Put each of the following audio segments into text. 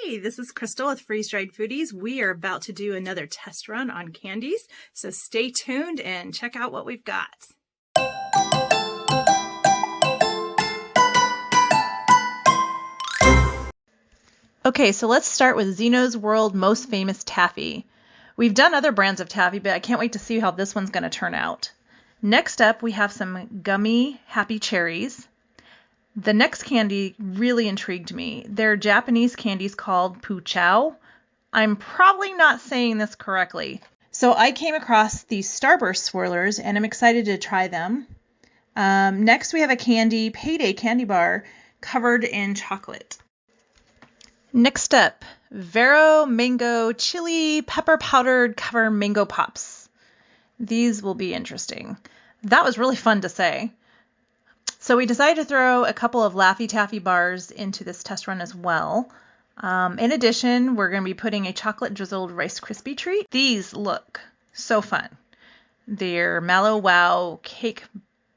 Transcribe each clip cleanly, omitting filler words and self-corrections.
Hey, this is Crystal with Freeze-Dried Foodies. We are about to do another test run on candies, so stay tuned and check out what we've got. Okay, so let's start with Zeno's World Most Famous Taffy. We've done other brands of taffy, but I can't wait to see how this one's going to turn out. Next up, we have some gummy happy cherries. The next candy really intrigued me. They're Japanese candies called pu chow. I'm probably not saying this correctly. So I came across these Starburst swirlers and I'm excited to try them. Next we have a payday candy bar covered in chocolate. Next up, Vero Mango Chili Pepper Powdered Cover Mango Pops. These will be interesting. That was really fun to say. So we decided to throw a couple of Laffy Taffy bars into this test run as well. In addition, we're going to be putting a chocolate drizzled Rice Krispie treat. These look so fun. They're Mallow Wow Cake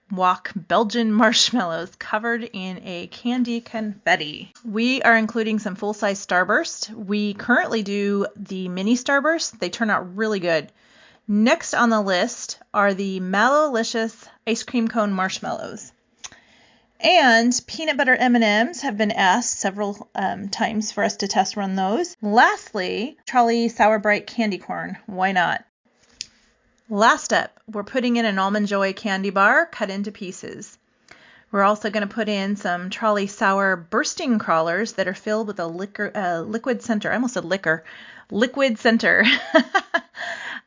Walk Belgian marshmallows covered in a candy confetti. We are including some full-size Starburst. We currently do the mini Starburst. They turn out really good. Next on the list are the Mallowlicious ice cream cone marshmallows. And peanut butter M&Ms have been asked several times for us to test run those. Lastly, Charlie Sour Bright candy corn. Why not? Last up, we're putting in an Almond Joy candy bar cut into pieces. We're also going to put in some Charlie Sour bursting crawlers that are filled with a liquid center. I almost said liquor. Liquid center.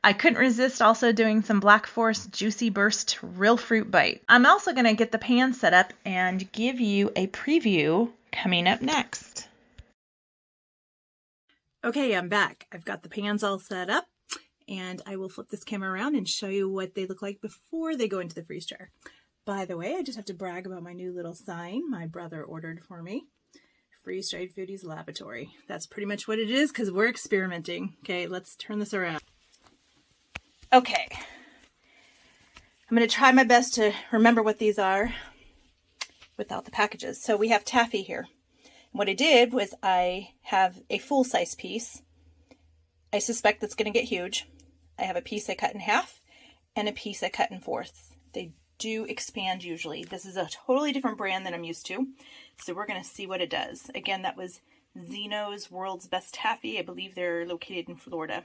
I couldn't resist also doing some Black Forest Juicy Burst Real Fruit Bite. I'm also going to get the pan set up and give you a preview coming up next. Okay, I'm back. I've got the pans all set up and I will flip this camera around and show you what they look like before they go into the freeze dryer. By the way, I just have to brag about my new little sign my brother ordered for me. Freeze-Dried Foodies Laboratory. That's pretty much what it is because we're experimenting. Okay, let's turn this around. Okay, I'm going to try my best to remember what these are without the packages. So we have taffy here. What I did was I have a full-size piece. I suspect that's going to get huge. I have a piece I cut in half and a piece I cut in fourths. They do expand usually. This is a totally different brand than I'm used to. So we're going to see what it does. Again, that was Zeno's World's Best Taffy. I believe they're located in Florida.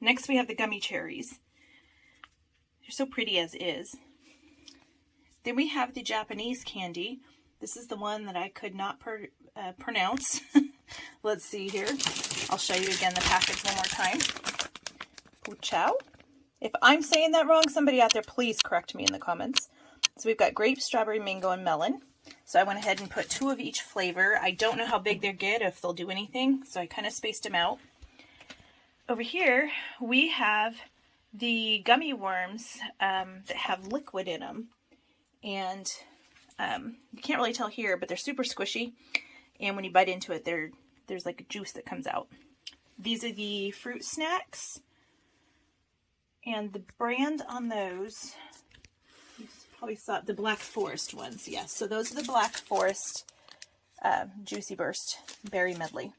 Next we have the gummy cherries. They're so pretty as is. Then we have the Japanese candy. This is the one that I could not pronounce. Let's see here. I'll show you again the package one more time. Pu chow. If I'm saying that wrong, somebody out there please correct me in the comments. So we've got grape, strawberry, mango, and melon. So I went ahead and put 2 of each flavor. I don't know how big they get, if they'll do anything, so I kind of spaced them out. Over here, we have the gummy worms that have liquid in them. And you can't really tell here, but they're super squishy. And when you bite into it, there's like a juice that comes out. These are the fruit snacks. And the brand on those, you probably saw the Black Forest ones. Yes, so those are the Black Forest Juicy Burst Berry Medley.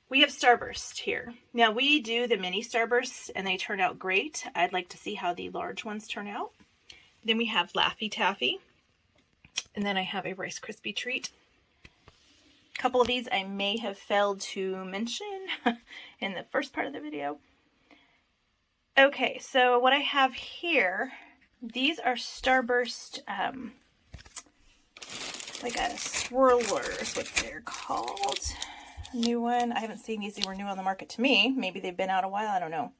We have Starburst here. Now we do the mini Starbursts and they turn out great. I'd like to see how the large ones turn out. Then we have Laffy Taffy. And then I have a Rice Krispie treat. A couple of these I may have failed to mention in the first part of the video. Okay, so what I have here, these are Starburst, like a swirler is what they're called. New one. I haven't seen these. They were new on the market to me. Maybe they've been out a while. I don't know.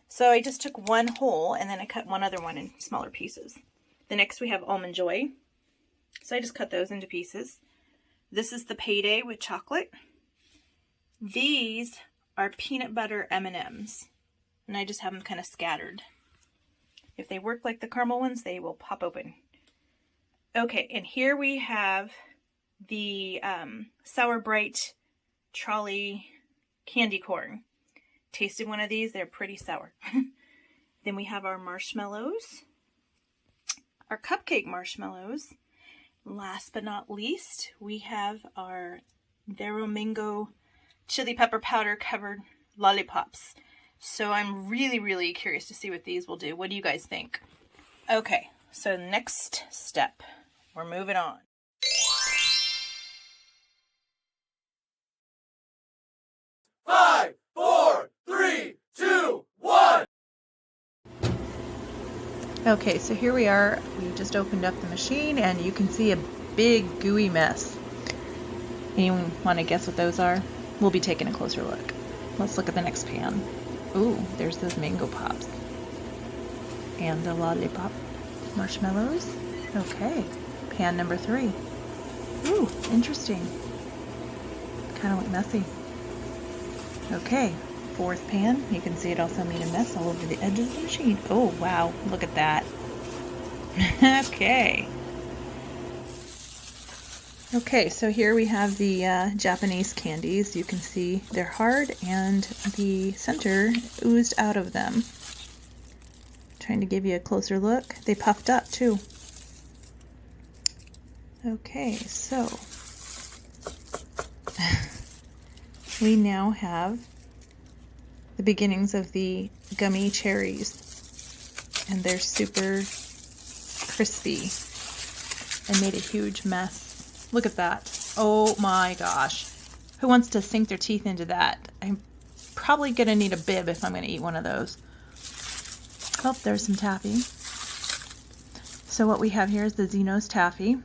So I just took one whole and then I cut one other one in smaller pieces. The next we have Almond Joy. So I just cut those into pieces. This is the Payday with chocolate. These are peanut butter M&Ms. And I just have them kind of scattered. If they work like the caramel ones, they will pop open. Okay, and here we have the Sour Bright Charlie candy corn. Tasted one of these, they're pretty sour. Then we have our marshmallows, our cupcake marshmallows. Last but not least, we have our Vero mango chili pepper powder covered lollipops. So I'm really curious to see what these will do. What do you guys think? Okay, so next step, we're moving on. Five, 4, 3, 2, 1. Okay, so here we are. We just opened up the machine and you can see a big gooey mess. Anyone want to guess what those are? We'll be taking a closer look. Let's look at the next pan. Ooh, there's those mango pops. And the lollipop marshmallows. Okay, pan number 3. Ooh, interesting. Kind of look messy. Okay, 4th pan. You can see it also made a mess all over the edge of the machine. Oh, wow, look at that. Okay. Okay, so here we have the Japanese candies. You can see they're hard and the center oozed out of them. Trying to give you a closer look. They puffed up too. Okay, so we now have the beginnings of the gummy cherries, and they're super crispy and made a huge mess. Look at that. Oh my gosh. Who wants to sink their teeth into that? I'm probably gonna need a bib if I'm gonna eat one of those. Oh, there's some taffy. So what we have here is the Zeno's taffy,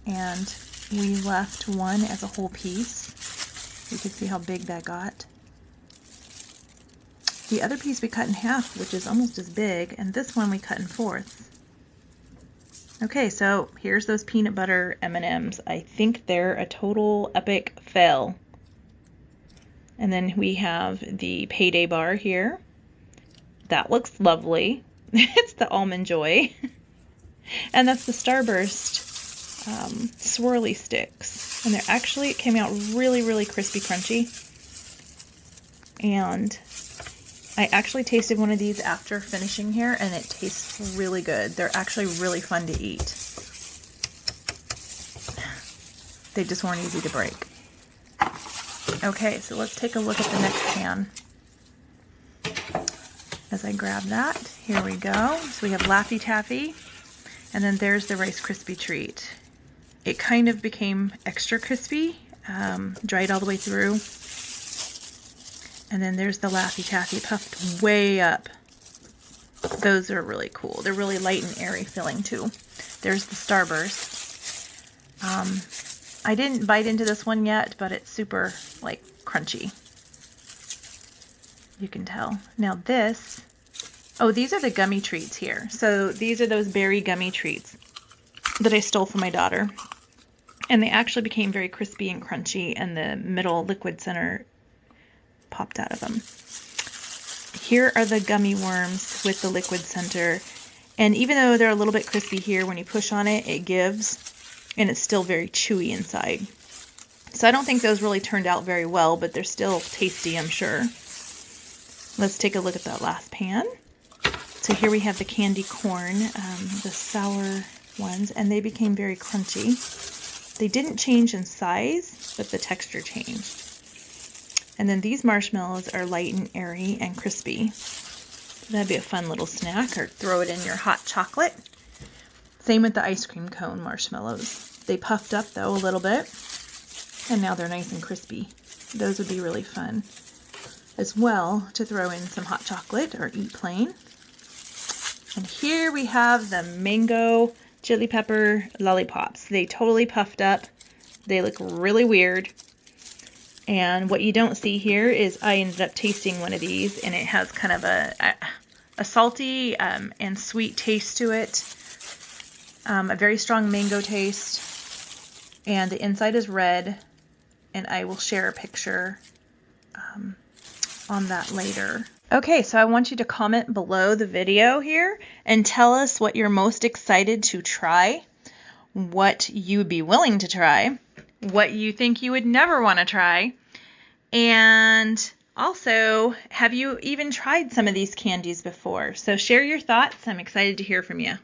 and we left one as a whole piece. You can see how big that got. The other piece we cut in half, which is almost as big, and this one we cut in 4ths. Okay, so here's those peanut butter M&Ms. I think they're a total epic fail. And then we have the Payday bar here. That looks lovely. It's the Almond Joy. And that's the Starburst swirly sticks. And they're actually, it came out really crispy crunchy. And I actually tasted one of these after finishing here, and it tastes really good. They're actually really fun to eat. They just weren't easy to break. Okay, so let's take a look at the next pan. As I grab that, here we go. So we have Laffy Taffy, and then there's the Rice Krispie treat. It kind of became extra crispy, dried all the way through. And then there's the Laffy Taffy puffed way up. Those are really cool. They're really light and airy filling too. There's the Starburst. I didn't bite into this one yet, but it's super like crunchy. You can tell. Now this, oh, these are the gummy treats here. So these are those berry gummy treats that I stole from my daughter. And they actually became very crispy and crunchy, and the middle liquid center popped out of them. Here are the gummy worms with the liquid center, and even though they're a little bit crispy here, when you push on it, it gives, and it's still very chewy inside. So I don't think those really turned out very well, but they're still tasty, I'm sure. Let's take a look at that last pan. So here we have the candy corn, the sour ones, and they became very crunchy. They didn't change in size, but the texture changed. And then these marshmallows are light and airy and crispy. That'd be a fun little snack, or throw it in your hot chocolate. Same with the ice cream cone marshmallows. They puffed up though a little bit, and now they're nice and crispy. Those would be really fun as well to throw in some hot chocolate or eat plain. And here we have the mango chili pepper lollipops. They totally puffed up. They look really weird. And what you don't see here is I ended up tasting one of these, and it has kind of a salty and sweet taste to it. A very strong mango taste. And the inside is red, and I will share a picture on that later. Okay, so I want you to comment below the video here and tell us what you're most excited to try, what you would be willing to try, what you think you would never want to try, and also, have you even tried some of these candies before? So share your thoughts. I'm excited to hear from you.